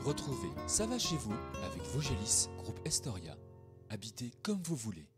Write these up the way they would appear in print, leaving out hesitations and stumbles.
Retrouvez Ça va chez vous avec Vogelis, groupe Estoria. Habitez comme vous voulez.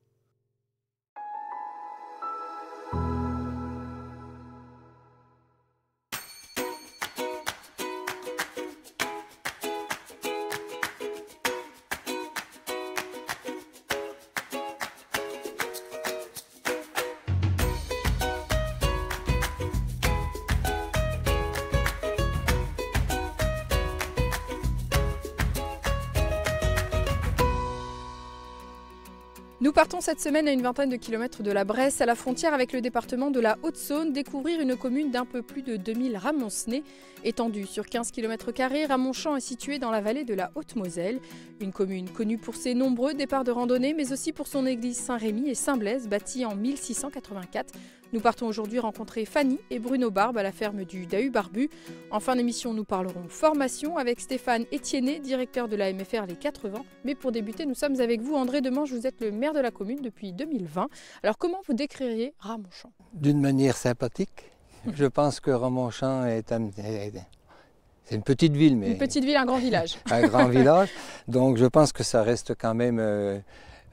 Nous partons cette semaine à une vingtaine de kilomètres de la Bresse, à la frontière avec le département de la Haute-Saône, découvrir une commune d'un peu plus de 2000 Ramoncenais. Étendue sur 15 km², Ramonchamp est située dans la vallée de la Haute-Moselle. Une commune connue pour ses nombreux départs de randonnée, mais aussi pour son église Saint-Rémy et Saint-Blaise, bâtie en 1684. Nous partons aujourd'hui rencontrer Fanny et Bruno Barbe à la ferme du Dahu Barbu. En fin d'émission, nous parlerons formation avec Stéphane Etiennet, directeur de la MFR Les 4 Vents. Mais pour débuter, nous sommes avec vous. André Demange, vous êtes le maire de la commune depuis 2020. Alors comment vous décririez Ramonchamp? D'une manière sympathique. Je pense que Ramonchamp c'est une petite ville. Mais une petite ville, un grand village. Un grand village. Donc je pense que ça reste quand même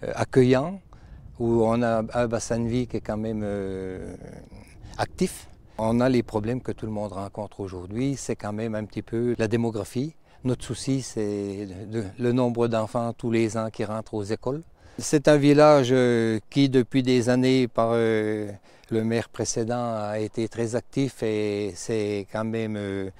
accueillant, où on a un bassin de vie qui est quand même actif. On a les problèmes que tout le monde rencontre aujourd'hui, c'est quand même un petit peu la démographie. Notre souci, c'est le nombre d'enfants tous les ans qui rentrent aux écoles. C'est un village qui, depuis des années, par le maire précédent, a été très actif et c'est quand même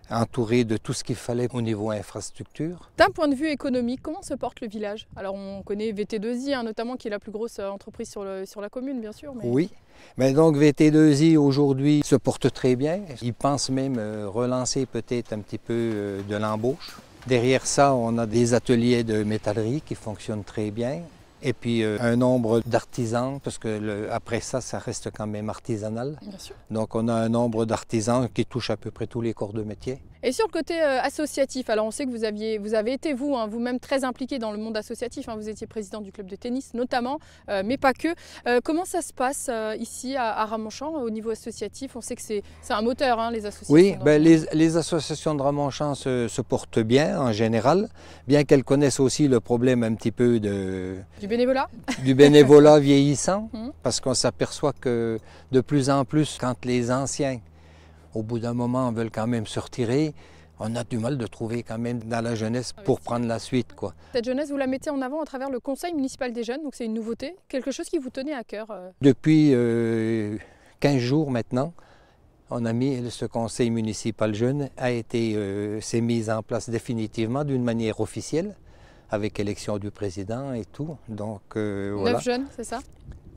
entouré de tout ce qu'il fallait au niveau infrastructure. D'un point de vue économique, comment se porte le village? Alors on connaît VT2I notamment, qui est la plus grosse entreprise sur la commune, bien sûr. Mais... Oui, mais donc VT2I aujourd'hui se porte très bien. Ils pensent même relancer peut-être un petit peu de l'embauche. Derrière ça, on a des ateliers de métallerie qui fonctionnent très bien. Et puis un nombre d'artisans, parce que après ça, ça reste quand même artisanal. Bien sûr. Donc on a un nombre d'artisans qui touchent à peu près tous les corps de métier. Et sur le côté associatif, alors on sait que vous avez été vous-même très impliqué dans le monde associatif, vous étiez président du club de tennis notamment, mais pas que. Comment ça se passe ici à Ramonchamp au niveau associatif? On sait que c'est un moteur, les associations. Oui, les associations de Ramonchamp se portent bien en général, bien qu'elles connaissent aussi le problème un petit peu du bénévolat. Du bénévolat vieillissant, parce qu'on s'aperçoit que de plus en plus, quand les anciens, au bout d'un moment, veulent quand même se retirer, on a du mal de trouver quand même dans la jeunesse pour prendre la suite, quoi. Cette jeunesse, vous la mettez en avant à travers le Conseil municipal des jeunes, donc c'est une nouveauté, quelque chose qui vous tenait à cœur. Depuis 15 jours maintenant, on a mis ce Conseil municipal jeune, s'est mis en place définitivement d'une manière officielle, avec élection du président et tout. Donc, 9 jeunes, c'est ça?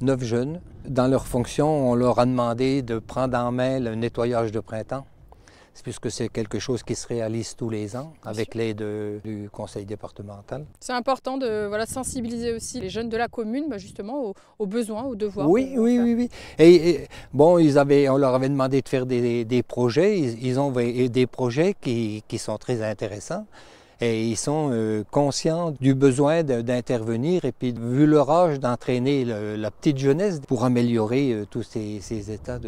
9 jeunes. Dans leurs fonctions, on leur a demandé de prendre en main le nettoyage de printemps, puisque c'est quelque chose qui se réalise tous les ans avec l'aide du conseil départemental. C'est important de sensibiliser aussi les jeunes de la commune justement aux besoins, aux devoirs. Oui. Et bon, on leur avait demandé de faire des projets. Ils ont des projets qui sont très intéressants. Et ils sont conscients du besoin d'intervenir et puis, vu leur âge, d'entraîner la petite jeunesse pour améliorer tous ces états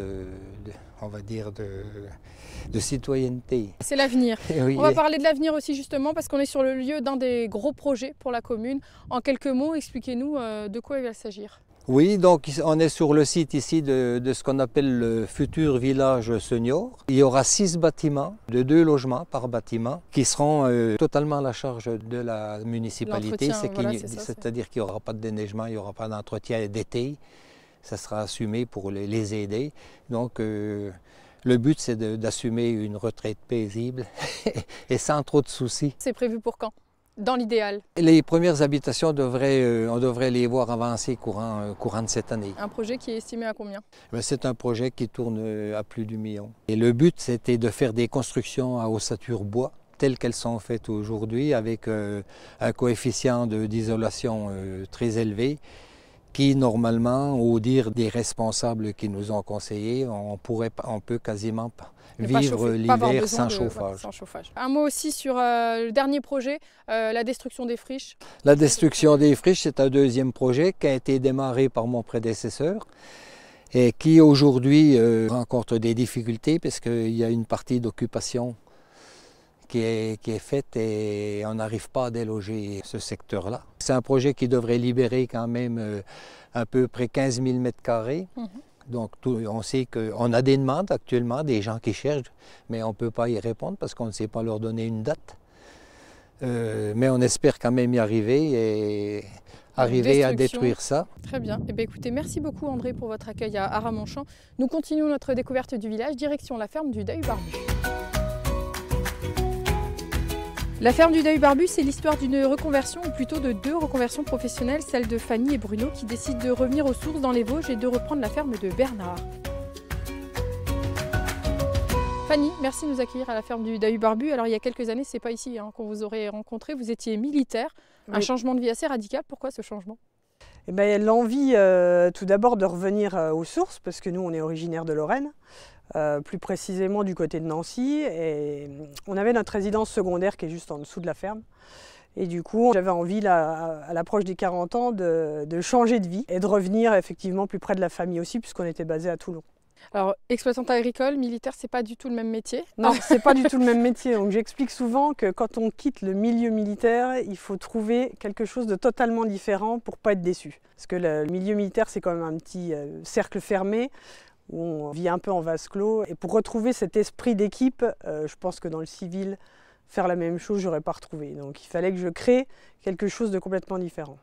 on va dire, de citoyenneté. C'est l'avenir. Oui. On va parler de l'avenir aussi justement parce qu'on est sur le lieu d'un des gros projets pour la commune. En quelques mots, expliquez-nous de quoi il va s'agir. Oui, donc on est sur le site ici de ce qu'on appelle le futur village senior. Il y aura 6 bâtiments, de 2 logements par bâtiment, qui seront totalement à la charge de la municipalité. C'est-à-dire qu'il n'y aura pas de déneigement, il n'y aura pas d'entretien d'été. Ça sera assumé pour les aider. Donc le but, c'est d'assumer une retraite paisible et sans trop de soucis. C'est prévu pour quand ? Dans l'idéal? Les premières habitations, on devrait les voir avancer courant de cette année. Un projet qui est estimé à combien? C'est un projet qui tourne à plus d'1 million. Et le but, c'était de faire des constructions à ossature bois, telles qu'elles sont faites aujourd'hui, avec un coefficient d'isolation très élevé, qui normalement, au dire des responsables qui nous ont conseillé, on peut quasiment vivre l'hiver sans chauffage. Un mot aussi sur le dernier projet, la destruction des friches. La destruction des friches, c'est un deuxième projet qui a été démarré par mon prédécesseur et qui aujourd'hui rencontre des difficultés parce qu'il y a une partie d'occupation qui est faite et on n'arrive pas à déloger ce secteur-là. C'est un projet qui devrait libérer quand même à peu près 15 000 m². Donc on sait qu'on a des demandes actuellement, des gens qui cherchent, mais on ne peut pas y répondre parce qu'on ne sait pas leur donner une date. Mais on espère quand même y arriver et arriver à détruire ça. Très bien. Eh bien, écoutez, merci beaucoup André pour votre accueil à Ramonchamp. Nous continuons notre découverte du village, direction la ferme du Deuil Barbu. La ferme du Deuil Barbu, c'est l'histoire d'une reconversion, ou plutôt de 2 reconversions professionnelles, celle de Fanny et Bruno, qui décident de revenir aux sources dans les Vosges et de reprendre la ferme de Bernard. Fanny, merci de nous accueillir à la ferme du Deuil Barbu. Alors il y a quelques années, c'est pas ici qu'on vous aurait rencontré, vous étiez militaire, un changement de vie assez radical. Pourquoi ce changement? Eh bien, l'envie tout d'abord de revenir aux sources, parce que nous on est originaire de Lorraine. Plus précisément du côté de Nancy, et on avait notre résidence secondaire qui est juste en dessous de la ferme. Et du coup, j'avais envie, à l'approche des 40 ans, de changer de vie et de revenir effectivement plus près de la famille aussi, puisqu'on était basé à Toulon. Alors, exploitante agricole, militaire, c'est pas du tout le même métier? Non, c'est pas du tout le même métier. Donc j'explique souvent que quand on quitte le milieu militaire, il faut trouver quelque chose de totalement différent pour pas être déçu. Parce que le milieu militaire, c'est quand même un petit cercle fermé, où on vit un peu en vase clos. Et pour retrouver cet esprit d'équipe, je pense que dans le civil, faire la même chose, je n'aurais pas retrouvé. Donc il fallait que je crée quelque chose de complètement différent.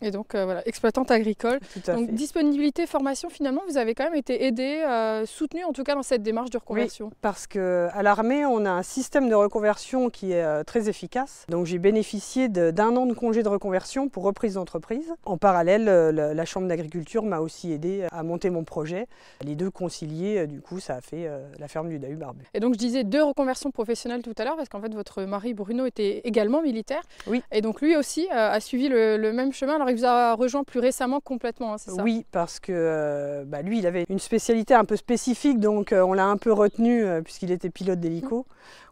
Et donc voilà, exploitante agricole. Tout à donc fait. Disponibilité, formation, finalement, vous avez quand même été aidé, soutenu en tout cas dans cette démarche de reconversion. Oui, parce qu'à l'armée, on a un système de reconversion qui est très efficace. Donc j'ai bénéficié d'1 an de congé de reconversion pour reprise d'entreprise. En parallèle, la Chambre d'agriculture m'a aussi aidé à monter mon projet. Les 2 conciliés, du coup, ça a fait la ferme du Deuil Barbu. Et donc je disais 2 reconversions professionnelles tout à l'heure, parce qu'en fait votre mari Bruno était également militaire. Oui. Et donc lui aussi a suivi le même chemin. Alors il vous a rejoint plus récemment complètement, hein, c'est ça? Oui, parce que lui, il avait une spécialité un peu spécifique, donc on l'a un peu retenu, puisqu'il était pilote d'hélico.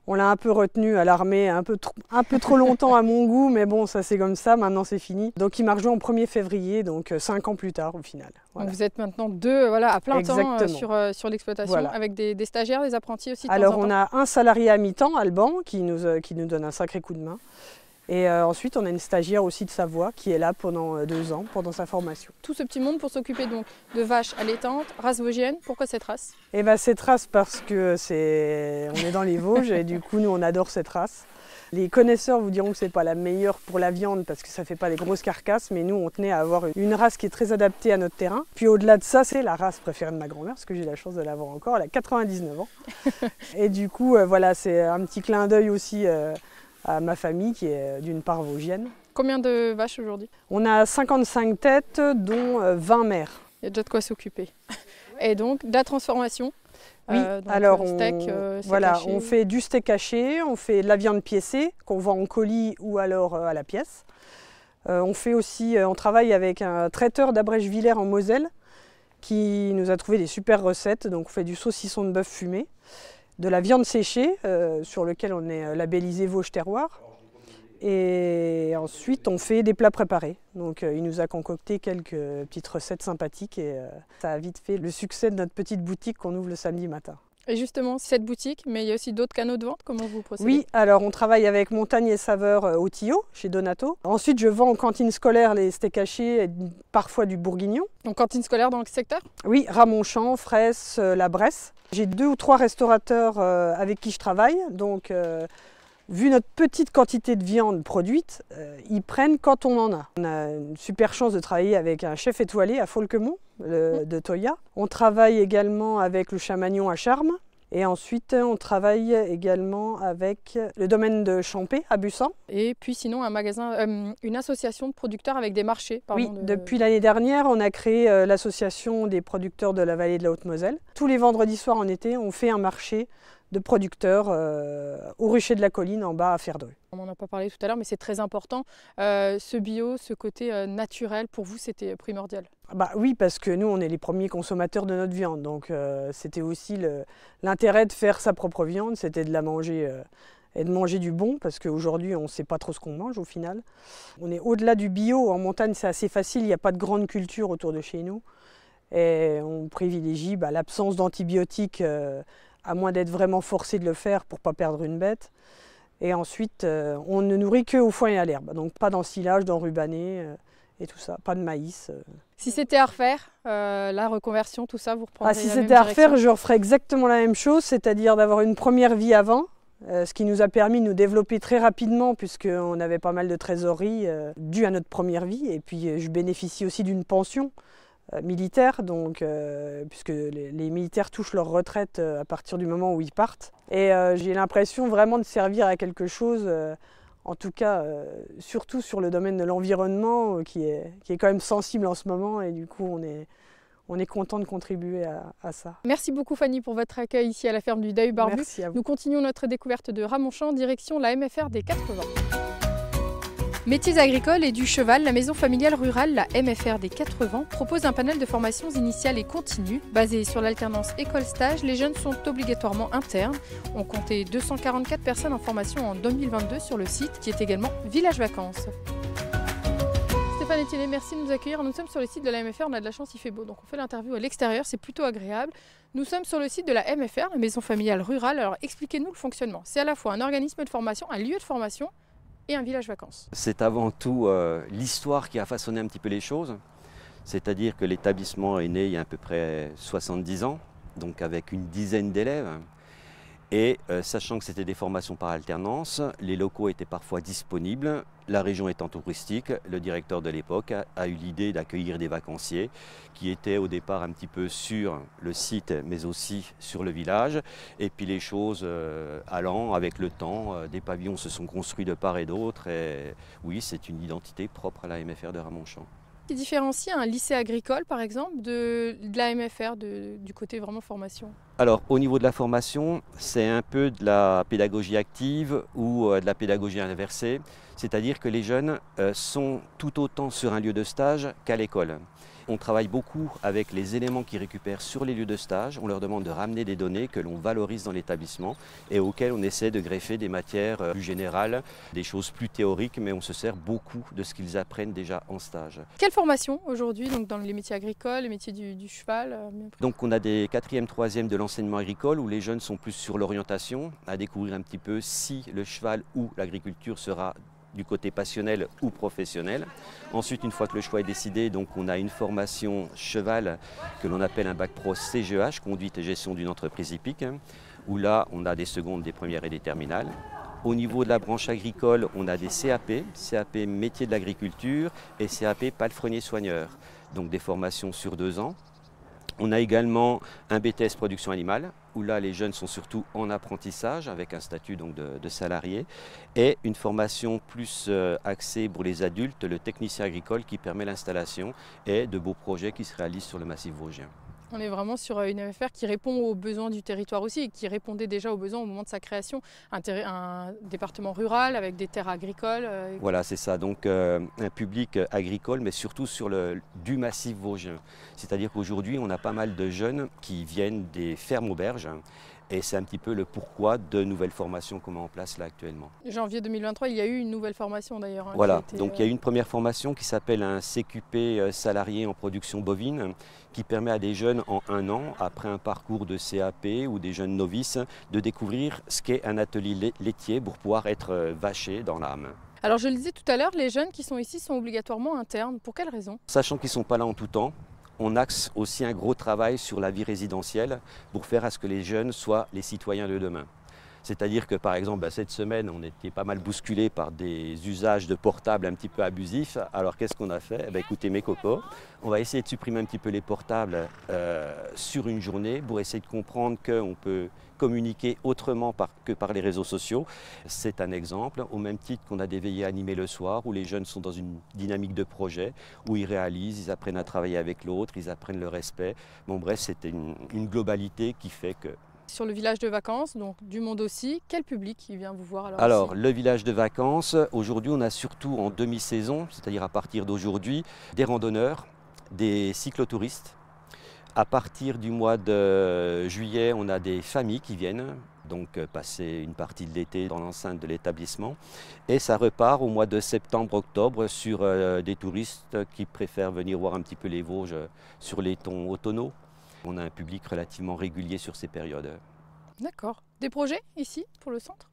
On l'a un peu retenu à l'armée, un peu trop longtemps à mon goût, mais bon, ça c'est comme ça, maintenant c'est fini. Donc il m'a rejoint au 1er février, donc 5 ans plus tard au final. Voilà. Donc vous êtes maintenant 2 à plein temps sur l'exploitation, voilà. avec des stagiaires, des apprentis aussi de Alors temps en on a un salarié à mi-temps, Alban, qui nous donne un sacré coup de main. Et ensuite, on a une stagiaire aussi de Savoie qui est là pendant 2 ans, pendant sa formation. Tout ce petit monde pour s'occuper donc de vaches allaitantes, race vosgienne. Pourquoi cette race? Eh bien, cette race parce que on est dans les Vosges et du coup, nous, on adore cette race. Les connaisseurs vous diront que ce n'est pas la meilleure pour la viande parce que ça ne fait pas des grosses carcasses, mais nous, on tenait à avoir une race qui est très adaptée à notre terrain. Puis au-delà de ça, c'est la race préférée de ma grand-mère, parce que j'ai la chance de l'avoir encore. Elle a 99 ans. Et du coup, voilà, c'est un petit clin d'œil aussi à ma famille qui est d'une part vosgienne. Combien de vaches aujourd'hui? On a 55 têtes, dont 20 mères. Il y a déjà de quoi s'occuper. Et donc, de la transformation? Oui, alors steak, on fait du steak haché, on fait de la viande piécée qu'on vend en colis ou alors à la pièce. On travaille avec un traiteur d'Abrèche-Villers en Moselle qui nous a trouvé des super recettes. Donc on fait du saucisson de bœuf fumé, de la viande séchée sur lequel on est labellisé Vosges Terroir. Et ensuite, on fait des plats préparés. Donc, il nous a concocté quelques petites recettes sympathiques et ça a vite fait le succès de notre petite boutique qu'on ouvre le samedi matin. Et justement, cette boutique, mais il y a aussi d'autres canaux de vente, comment vous procédez? Oui, alors on travaille avec Montagne et Saveurs au Tillot, chez Donato. Ensuite, je vends en cantine scolaire les steaks hachés et parfois du bourguignon. Donc cantine scolaire dans le secteur? Oui, Ramonchamp, Fraisse, La Bresse. J'ai 2 ou 3 restaurateurs avec qui je travaille, donc vu notre petite quantité de viande produite, ils prennent quand on en a. On a une super chance de travailler avec un chef étoilé à Folquemont, de Toya. On travaille également avec le Chamagnon à Charmes. Et ensuite, on travaille également avec le domaine de Champé à Bussan. Et puis sinon, un magasin, une association de producteurs avec des marchés. Oui, depuis l'année dernière, on a créé l'association des producteurs de la vallée de la Haute-Moselle. Tous les vendredis soirs en été, on fait un marché de producteurs au rucher de la colline en bas à Ferdrues. On n'en a pas parlé tout à l'heure, mais c'est très important. Ce bio, ce côté naturel, pour vous, c'était primordial. Bah oui, parce que nous, on est les premiers consommateurs de notre viande. Donc c'était aussi l'intérêt de faire sa propre viande, c'était de la manger et de manger du bon, parce qu'aujourd'hui, on ne sait pas trop ce qu'on mange au final. On est au-delà du bio. En montagne, c'est assez facile, il n'y a pas de grande culture autour de chez nous. Et on privilégie l'absence d'antibiotiques, à moins d'être vraiment forcé de le faire pour ne pas perdre une bête. Et ensuite, on ne nourrit qu'au foin et à l'herbe. Donc pas d'ensilage, d'enrubanné et tout ça, pas de maïs. Si c'était à refaire, la reconversion, tout ça, vous reprendriez Si la même c'était à refaire, direction? je referais exactement la même chose, c'est-à-dire d'avoir une première vie avant, ce qui nous a permis de nous développer très rapidement puisqu'on avait pas mal de trésorerie due à notre première vie. Et puis je bénéficie aussi d'une pension militaire, donc, puisque les militaires touchent leur retraite à partir du moment où ils partent. Et j'ai l'impression vraiment de servir à quelque chose, en tout cas surtout sur le domaine de l'environnement qui est quand même sensible en ce moment, et du coup on est content de contribuer à ça. Merci beaucoup Fanny pour votre accueil ici à la ferme du Dahu Barbu. Merci à vous. Nous continuons notre découverte de Ramonchamp, direction la MFR des 80. Métiers agricoles et du cheval, la maison familiale rurale, la MFR des 80, propose un panel de formations initiales et continues. Basé sur l'alternance école-stage, les jeunes sont obligatoirement internes. On comptait 244 personnes en formation en 2022 sur le site, qui est également village vacances. Stéphane Etienne, merci de nous accueillir. Nous sommes sur le site de la MFR, on a de la chance, il fait beau, donc on fait l'interview à l'extérieur, c'est plutôt agréable. Nous sommes sur le site de la MFR, la maison familiale rurale. Alors expliquez-nous le fonctionnement. C'est à la fois un organisme de formation, un lieu de formation, et un village vacances. C'est avant tout l'histoire qui a façonné un petit peu les choses. C'est-à-dire que l'établissement est né il y a à peu près 70 ans, donc avec une dizaine d'élèves. Et sachant que c'était des formations par alternance, les locaux étaient parfois disponibles. La région étant touristique, le directeur de l'époque a eu l'idée d'accueillir des vacanciers qui étaient au départ un petit peu sur le site, mais aussi sur le village. Et puis les choses allant avec le temps, des pavillons se sont construits de part et d'autre. Et oui, c'est une identité propre à la MFR de Ramonchamp. Qui différencie un lycée agricole, par exemple, de la MFR, du côté vraiment formation? Alors, au niveau de la formation, c'est un peu de la pédagogie active ou de la pédagogie inversée. C'est-à-dire que les jeunes sont tout autant sur un lieu de stage qu'à l'école. On travaille beaucoup avec les éléments qu'ils récupèrent sur les lieux de stage. On leur demande de ramener des données que l'on valorise dans l'établissement et auxquelles on essaie de greffer des matières plus générales, des choses plus théoriques, mais on se sert beaucoup de ce qu'ils apprennent déjà en stage. Quelle formation aujourd'hui dans les métiers agricoles, les métiers du cheval? Donc on a des 4e, 3e de l'enseignement agricole où les jeunes sont plus sur l'orientation, à découvrir un petit peu si le cheval ou l'agriculture sera du côté passionnel ou professionnel. Ensuite, une fois que le choix est décidé, donc on a une formation cheval que l'on appelle un bac pro CGEH, conduite et gestion d'une entreprise hippique, où là on a des secondes, des premières et des terminales. Au niveau de la branche agricole, on a des CAP métier de l'agriculture et CAP palefrenier soigneur, donc des formations sur 2 ans. On a également un BTS production animale, où là les jeunes sont surtout en apprentissage avec un statut donc de salarié, et une formation plus axée pour les adultes, le technicien agricole qui permet l'installation et de beaux projets qui se réalisent sur le massif vosgien. On est vraiment sur une MFR qui répond aux besoins du territoire aussi, et qui répondait déjà aux besoins au moment de sa création. Un département rural avec des terres agricoles. Voilà, c'est ça. Donc un public agricole, mais surtout sur du massif vosgien. C'est-à-dire qu'aujourd'hui, on a pas mal de jeunes qui viennent des fermes auberges. Et c'est un petit peu le pourquoi de nouvelles formations qu'on met en place là actuellement. Janvier 2023, il y a eu une nouvelle formation d'ailleurs. Voilà, donc il y a eu une première formation qui s'appelle un CQP salarié en production bovine, qui permet à des jeunes en 1 an, après un parcours de CAP ou des jeunes novices, de découvrir ce qu'est un atelier laitier pour pouvoir être vaché dans l'âme. Alors je le disais tout à l'heure, les jeunes qui sont ici sont obligatoirement internes. Pour quelles raisons? Sachant qu'ils ne sont pas là en tout temps, on axe aussi un gros travail sur la vie résidentielle pour faire à ce que les jeunes soient les citoyens de demain. C'est-à-dire que par exemple, cette semaine, on était pas mal bousculé par des usages de portables un petit peu abusifs. Alors qu'est-ce qu'on a fait? Écoutez mes cocos, on va essayer de supprimer un petit peu les portables sur une journée pour essayer de comprendre qu'on peut communiquer autrement que par les réseaux sociaux. C'est un exemple, au même titre qu'on a des veillées animées le soir où les jeunes sont dans une dynamique de projet, où ils réalisent, ils apprennent à travailler avec l'autre, ils apprennent le respect. Bon bref, c'était une globalité qui fait que... Sur le village de vacances, donc du monde aussi, quel public qui vient vous voir alors le village de vacances, aujourd'hui on a surtout en demi-saison, c'est-à-dire à partir d'aujourd'hui, des randonneurs, des cyclotouristes. À partir du mois de juillet, on a des familles qui viennent donc passer une partie de l'été dans l'enceinte de l'établissement. Et ça repart au mois de septembre-octobre sur des touristes qui préfèrent venir voir un petit peu les Vosges sur les tons automnaux. On a un public relativement régulier sur ces périodes. D'accord. Des projets ici pour le centre?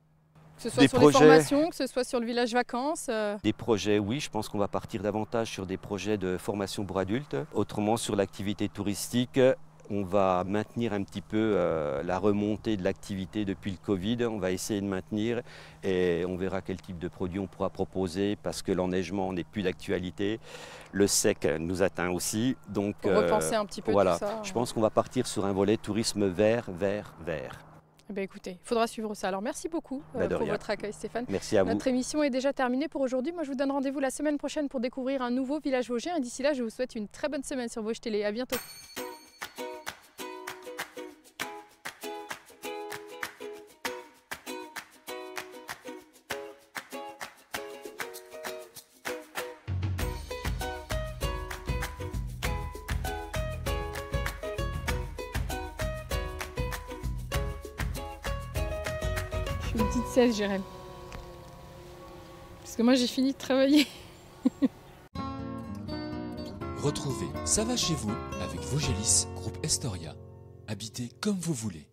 Que ce soit Des sur projets. les formations, que ce soit sur le village vacances. Des projets, oui, je pense qu'on va partir davantage sur des projets de formation pour adultes. Autrement, sur l'activité touristique, on va maintenir un petit peu la remontée de l'activité depuis le Covid. On va essayer de maintenir et on verra quel type de produit on pourra proposer parce que l'enneigement n'est plus d'actualité. Le sec nous atteint aussi. Donc, Pour repenser un petit peu voilà. tout ça. Je pense qu'on va partir sur un volet tourisme vert, vert, vert. Eh bien, écoutez, il faudra suivre ça. Alors merci beaucoup De pour rien. votre accueil, Stéphane. Merci à vous. Notre émission est déjà terminée pour aujourd'hui. Moi, je vous donne rendez-vous la semaine prochaine pour découvrir un nouveau village vosgien. Et d'ici là, je vous souhaite une très bonne semaine sur Vosges Télé. À bientôt. Je suis une petite 16, Jérém. Parce que moi, j'ai fini de travailler. Retrouvez Ça va chez vous avec Vosgelis, groupe Estoria. Habitez comme vous voulez.